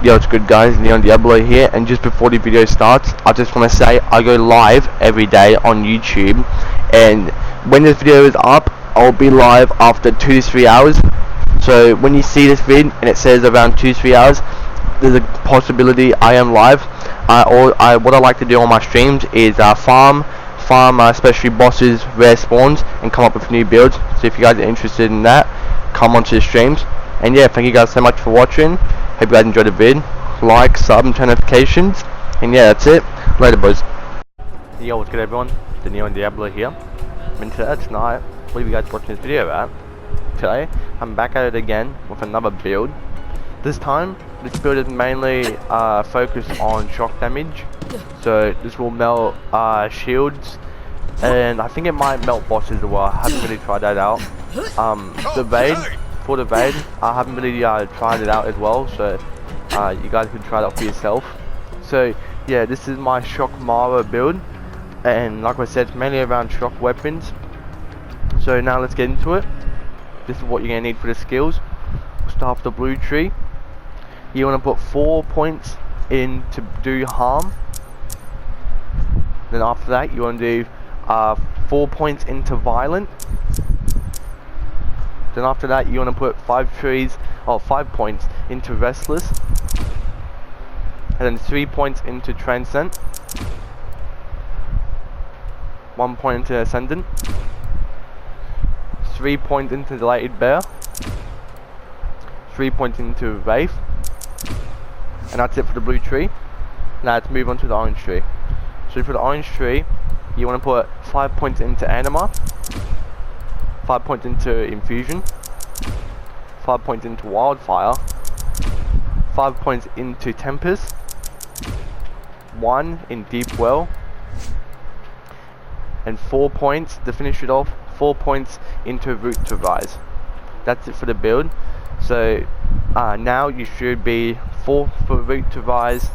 Yo, it's good guys, Leon Diablo here, and just before the video starts, I just want to say I go live every day on YouTube, and when this video is up, I'll be live after 2 to 3 hours. So when you see this vid and it says around 2 to 3 hours, there's a possibility I am live. What I like to do on my streams is farm especially bosses, rare spawns, and come up with new builds. So if you guys are interested in that, come onto the streams. And yeah, thank you guys so much for watching. Hope you guys enjoyed the vid. Like, sub, and turn notifications. And yeah, that's it. Later, boys. Yo, what's good, everyone? The Leon Diablo here. And tonight, what are you guys watching this video at? Today, I'm back at it again with another build. This time, this build is mainly focused on shock damage. So this will melt shields, and I think it might melt bosses as well. I haven't really tried that out. For the raid, I haven't really tried it out as well, so you guys can try it out for yourself. So yeah, this is my ShockMara build, and like I said, it's mainly around shock weapons. So now let's get into it. This is what you're gonna need for the skills. We'll start with the blue tree. You want to put 4 points in to do harm. Then after that, you want to do 4 points into violent. Then after that, you want to put 5 points into restless. And then 3 points into transcend. 1 point into ascendant. 3 points into delighted bear. 3 points into wraith. And that's it for the blue tree. Now let's move on to the orange tree. So for the orange tree, you want to put 5 points into anima, 5 points into infusion, 5 points into wildfire, 5 points into tempest, 1 in deep well, and 4 points to finish it off. 4 points into root to rise. That's it for the build. So now you should be 4 for root to rise,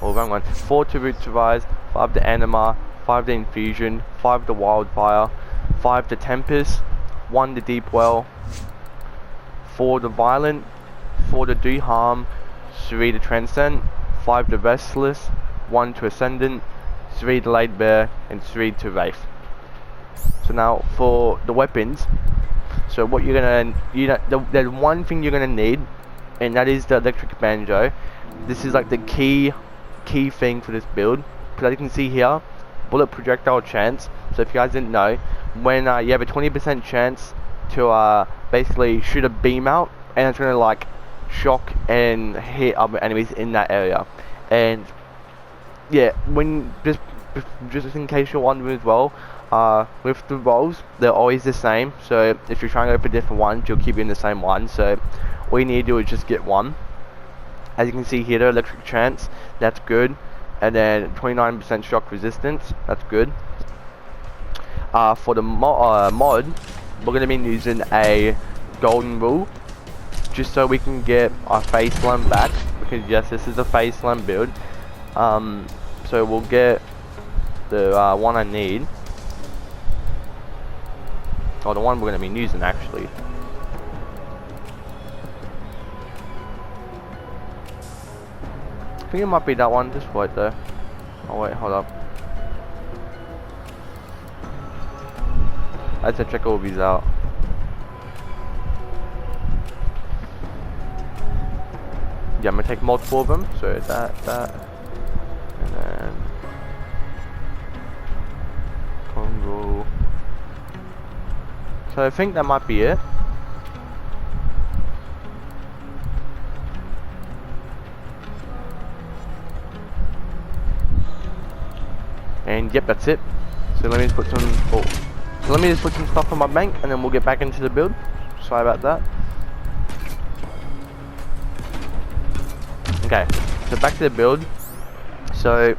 or wrong one, 4 to root to rise, 5 to anima, 5 to infusion, 5 to wildfire, 5 to tempest, 1 to deep well, 4 to violent, 4 to do harm, 3 to transcend, 5 to restless, 1 to ascendant, 3 to laid bear, and 3 to wraith. So now for the weapons, so what you're gonna, there's one thing you're gonna need, and that is the electric banjo. This is like the key thing for this build, because as you can see here, bullet projectile chance. So if you guys didn't know, when you have a 20% chance to basically shoot a beam out, and it's gonna like shock and hit other enemies in that area. And yeah, when just in case you're wondering as well, with the rolls, they're always the same. So if you're trying to go for different ones, you'll keep in the same one. So all you need to do is just get one. As you can see here, the electric chance, that's good. And then 29% shock resistance, that's good. For the mod, we're going to be using a golden rule, just so we can get our phase slam back, because yes, this is a phase slam build. So we'll get the one I need, or the one we're going to be using actually. I think it might be that one, just wait there. Oh wait, hold up. I have to check all these out. Yeah, I'm gonna take multiple of them, so that, and then Congo. So I think that might be it. And yep, that's it. So let me just put some stuff on my bank, and then we'll get back into the build. Sorry about that. Okay, so back to the build. So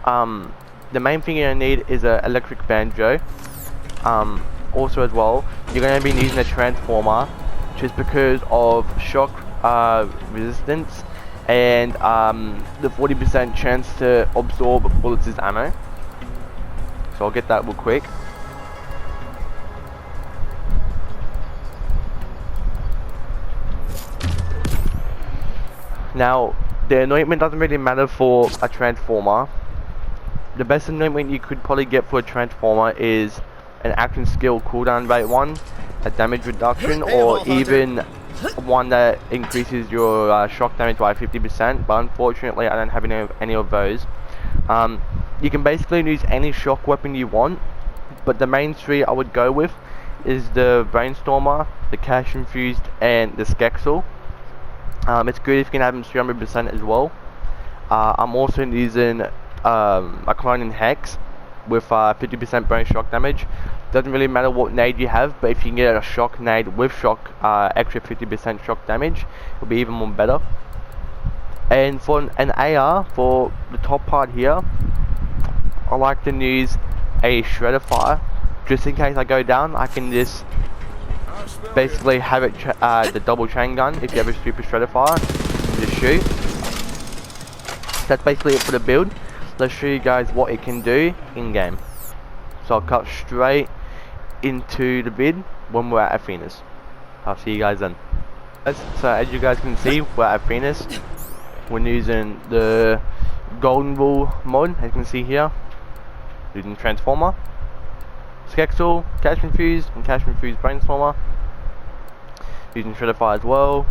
the main thing you're gonna need is an electric banjo. Also as well, you're gonna be using a transformer, just because of shock resistance and the 40% chance to absorb bullets' ammo. So I'll get that real quick. Now, the anointment doesn't really matter for a transformer. The best anointment you could probably get for a transformer is an action skill cooldown rate one, a damage reduction, or even one that increases your shock damage by 50%, but unfortunately I don't have any of those. You can basically use any shock weapon you want, but the main three I would go with is the Brainstormer, the Cash Infused, and the Skexel. It's good if you can have them 300% as well. I'm also using a cloning Hex with 50% bonus shock damage. Doesn't really matter what nade you have, but if you can get a shock nade with shock extra 50% shock damage, it'll be even more better. And for an AR, for the top part here, I like to use a Shredder Fire. Just in case I go down, I can just basically have it the double chain gun. If you have a super Shredder Fire, you just shoot. That's basically it for the build. Let's show you guys what it can do in game. So I'll cut straight into the vid when we're at Athenas. I'll see you guys then. So as you guys can see, we're at Athenas. We're using the Golden Rule mod, as you can see here. Using Transformer, Skexel, Cash Infused, and Cash Infused Brainstormer. Using Shredder Fire as well.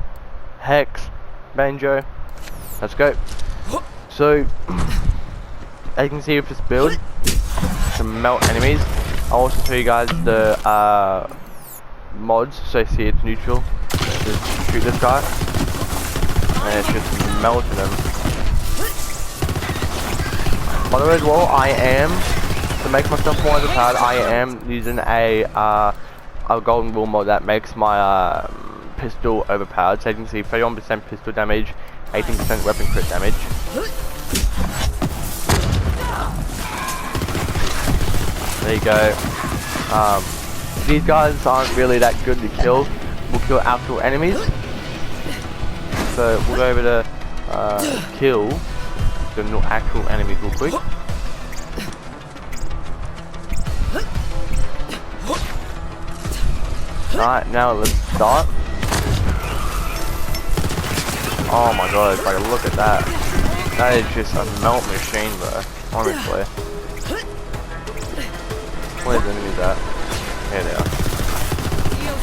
Hex, Banjo. Let's go. So, as you can see with this build, to melt enemies. I'll also show you guys the mods. So see it's neutral. Just shoot this guy, and it's just melting them. By the way as well, I am, to make myself more overpowered, I am using a Golden Rule mod that makes my pistol overpowered. So you can see 31% pistol damage, 18% weapon crit damage. There you go. These guys aren't really that good to kill. We'll kill actual enemies. So we'll go over to kill the actual enemies real quick. Alright, now let's start. Oh my god, if I look at that. That is just a melt machine, bro. Honestly. Where's the enemies at? Here they are.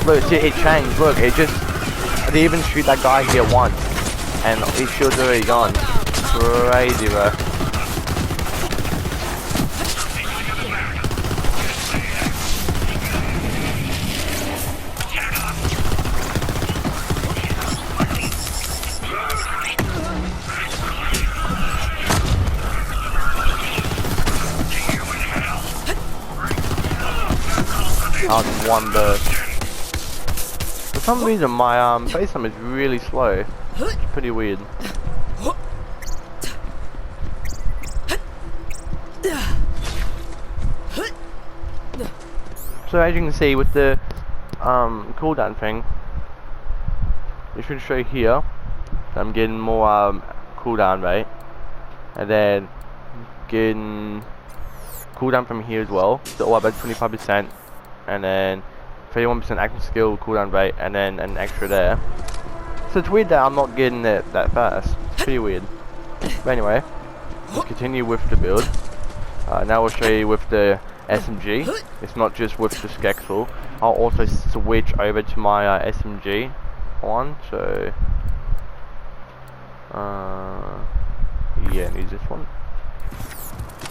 Look, it changed. Look, it just... I didn't even shoot that guy here once. And his shield's already gone. Crazy, bro. On one burst. For some reason my face time is really slow. It's pretty weird. So as you can see with the cooldown thing, it should show here that I'm getting more cooldown rate, and then getting cooldown from here as well. So all about 25%. And then 31% action skill cooldown rate, and then an extra there. So it's weird that I'm not getting it that fast. It's pretty weird. But anyway, let's continue with the build. Now we'll show you with the SMG. It's not just with the Skexel. I'll also switch over to my SMG one. So yeah, use this one.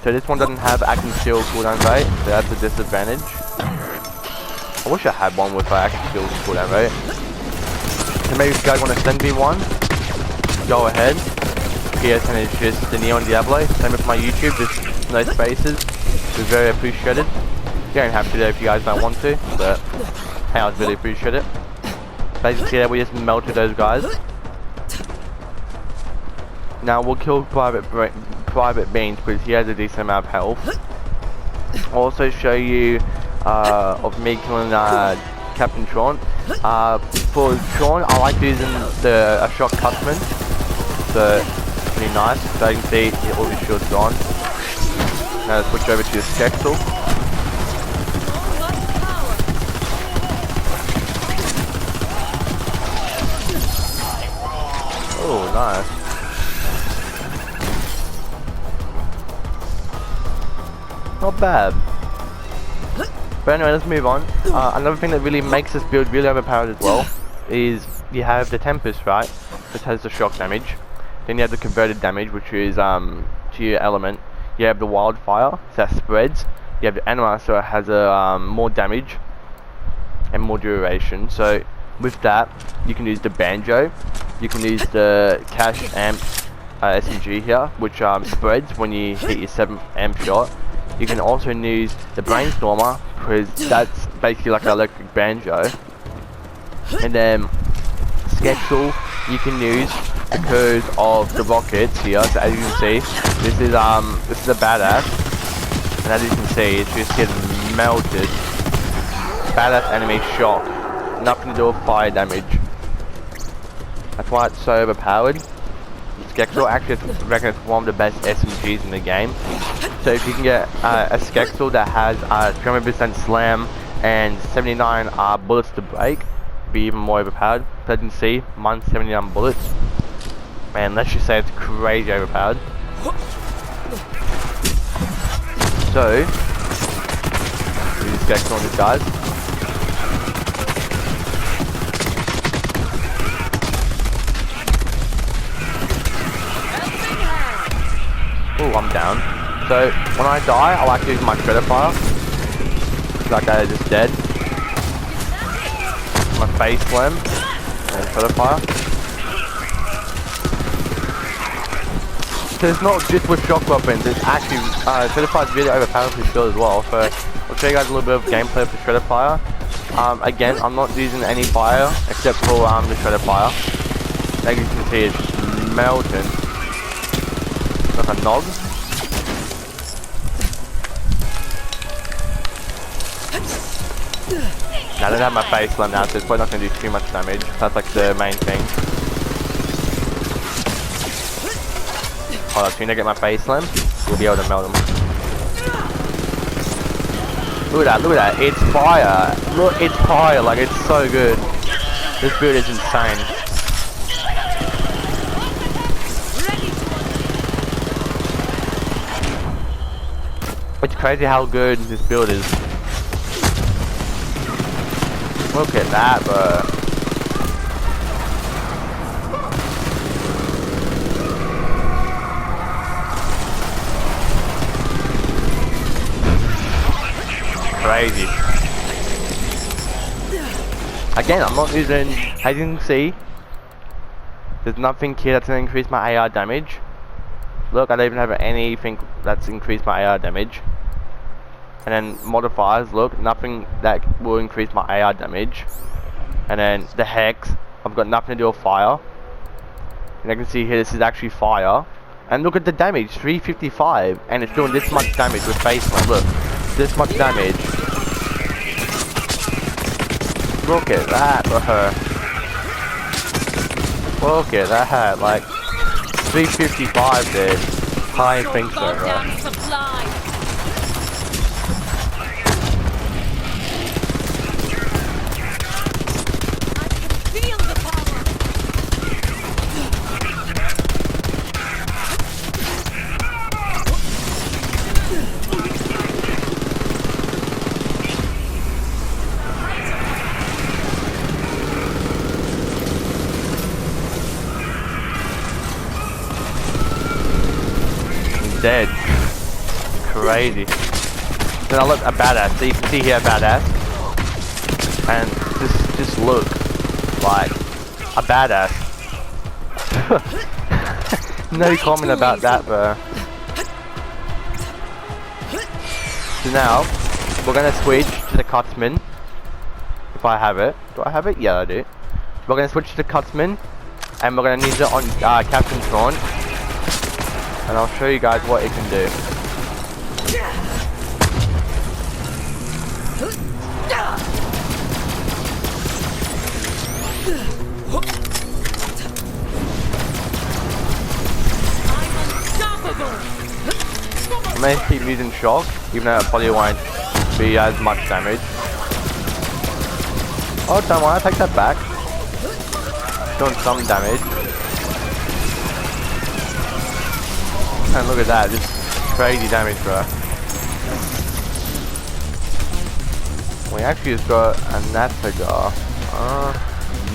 So this one doesn't have action skill cooldown rate, so that's a disadvantage. I wish I had one with action skill cooldown rate. So maybe if you guys want to send me one, go ahead. PSN is just the Neon Diablo. Same with my YouTube, just no spaces. It's very appreciated. You don't have to do it if you guys don't want to, but hey, I'd really appreciate it. Basically, yeah, we just melted those guys. Now we'll kill Private Beans because he has a decent amount of health. I'll also show you of me killing Captain Tron. For Tron, I like using a shot Cutsman, so pretty nice. So you can see all his shield's gone. Now let's switch over to the Skexel. Oh, nice. Not bad. But anyway, let's move on. Another thing that really makes this build really overpowered as well is you have the Tempest, right? Which has the shock damage. Then you have the converted damage, which is to your element. You have the Wildfire, so that spreads. You have the Anima, so it has a more damage and more duration. So with that, you can use the Banjo. You can use the Cash Amp SMG here, which spreads when you hit your 7th amp shot. You can also use the Brainstormer, because that's basically like an electric banjo. And then Skexel you can use because of the rockets here. So as you can see, this is a badass, and as you can see, it's just getting melted. Badass enemy shock, nothing to do with fire damage. That's why it's so overpowered. Skexel actually, I reckon it's one of the best SMGs in the game. So if you can get a Skexel that has 300% slam and 79 bullets to break, be even more overpowered. As you can see, mine's 79 bullets. Man, let's just say it's crazy overpowered. So, use Skexel on these guys. Oh, I'm down. So when I die, I like to use my Shredder Fire. That guy is just dead. My Face Slam and Shredder Fire. So it's not just with shock weapons, it's actually Shredder Fire is really overpowered for this build as well. So I'll show you guys a little bit of gameplay for Shredder Fire. Again, I'm not using any fire except for the Shredder Fire. As you can see, it's just melting. Like a nog. Now I don't have my Face Slam now, so it's probably not going to do too much damage. That's like the main thing. Hold on, as soon as I get my Face Slam, we'll be able to melt them. Look at that, it's fire! Look, it's fire, like it's so good. This build is insane. It's crazy how good this build is. Look at that, bro. Crazy. Again, I'm not using, as you can see, there's nothing here that's going to increase my AR damage. Look, I don't even have anything that's increased my AR damage. And then modifiers, look, nothing that will increase my AR damage. And then the Hex, I've got nothing to do with fire. And I can see here, this is actually fire. And look at the damage, 355. And it's doing this much damage with Face Slam, look. This much damage. Look at that for her. Look at that, like 355 dude. I think so, right? Dead. Crazy. Then I look a badass. So you can see here a badass. And just look like a badass. No comment about that, bro. So now we're gonna switch to the Cutsman. If I have it. Do I have it? Yeah, I do. We're gonna switch to the Cutsman, and we're gonna use it on Captain Taunt. And I'll show you guys what it can do. I'm going to keep using shock, even though it probably won't be as much damage. Oh, don't worry, I'll take that back. Doing some damage. And look at that, just crazy damage, bro. We actually just got Anatagar.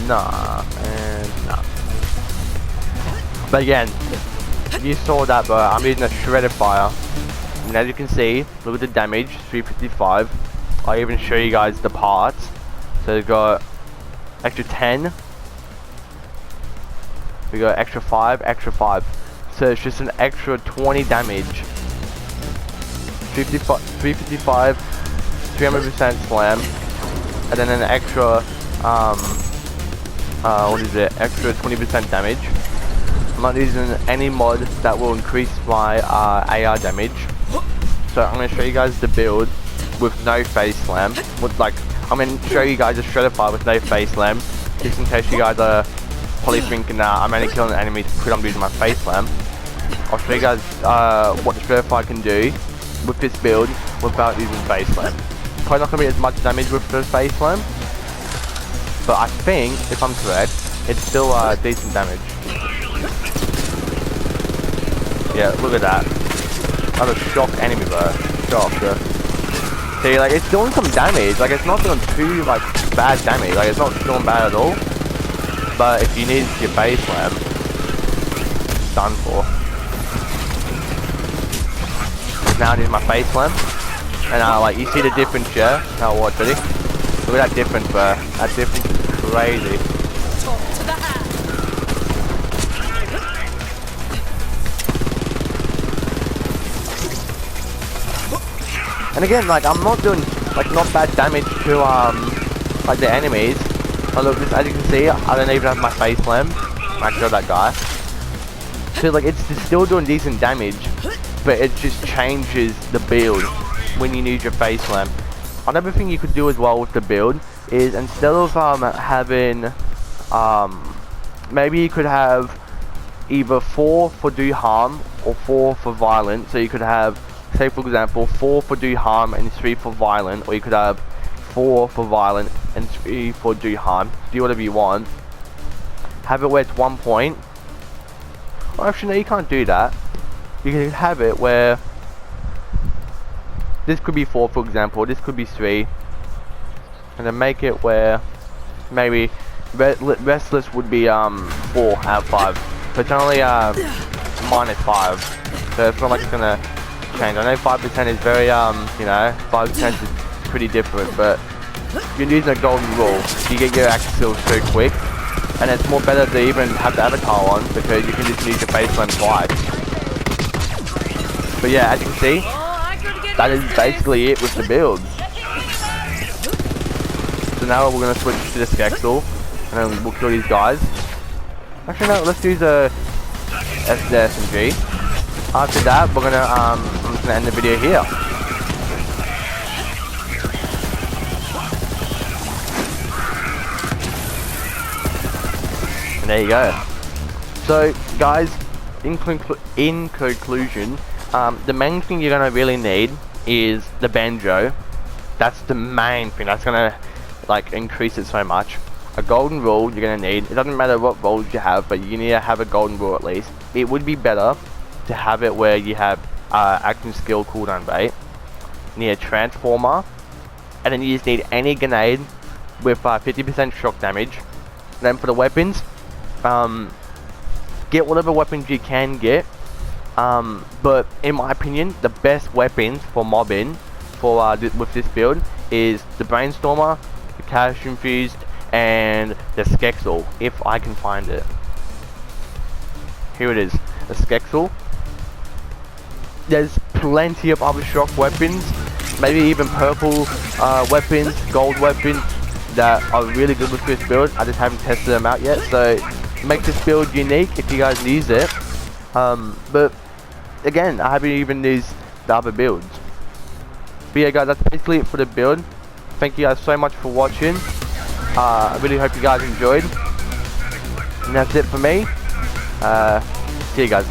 Nah, and nah. But again, you saw that, but I'm using a shredded fire. And as you can see, look at the damage, 355. I even show you guys the parts. So we've got extra 10. We got extra 5, extra 5. So it's just an extra 20 damage. 355, 300% slam, and then an extra, what is it? Extra 20% damage. I'm not using any mod that will increase my AR damage. So I'm going to show you guys the build with no face slam. I'm going to show you guys a shredder fire with no face slam, just in case you guys are probably thinking I'm only killing enemies because I'm using my face slam. I'll show you guys what the shredder fire can do with this build without using face slam. Probably not going to be as much damage with the face slam, but I think, if I'm correct, it's still decent damage. Yeah, look at that. That's a shock enemy, bro. Shock. See, like, it's doing some damage. Like, it's not doing too, like, bad damage. Like, it's not doing bad at all. But if you need your face slam, it's done for. Now I need my face slam. And like, you see the difference, yeah? Now watch, ready? Look at that difference, bro. That difference is crazy. Talk to the hand. And again, like, I'm not doing, like, not bad damage to, like, the enemies. Oh, look, as you can see, I don't even have my face slam. I killed that guy. So, like, it's still doing decent damage, but it just changes the build when you need your face slam. Another thing you could do as well with the build is, instead of, having, maybe you could have either 4 for do harm or 4 for violent. So you could have, say for example, 4 for do harm and 3 for violent, or you could have 4 for violent and 3 for do harm. Do whatever you want. Have it where it's 1 point. Or actually, no, you can't do that. You can have it where this could be 4, for example. This could be 3, and then make it where maybe restless would be 4 out of 5. But it's only -5, so it's not like it's gonna change. I know 5% is very you know, 5% is pretty different, but you're using a golden rule. You get your axe skills so quick, and it's more better to even have the avatar on, because you can just use your face slam twice. But yeah, as you can see, that is basically it with the build. So now we're gonna switch to the Skexel, and then we'll kill these guys. Actually no, let's use a SMG. After that, we're gonna I'm just gonna end the video here. And there you go. So guys, in conclusion, the main thing you're gonna really need is the banjo. That's the main thing. That's gonna, like, increase it so much. A golden rule you're gonna need. It doesn't matter what roles you have, but you need to have a golden rule at least. It would be better to have it where you have action skill cooldown rate. You need a transformer, and then you just need any grenade with 50% shock damage. And then for the weapons, get whatever weapons you can get. But in my opinion, the best weapons for mobbing for with this build is the Brainstormer, the Cash Infused, and the Skexel, if I can find it. Here it is, the Skexel. There's plenty of other shock weapons, maybe even purple weapons, gold weapons that are really good with this build. I just haven't tested them out yet, so make this build unique if you guys use it. But again, I haven't even used the other builds. But yeah guys, that's basically it for the build. Thank you guys so much for watching. I really hope you guys enjoyed. And that's it for me. See you guys.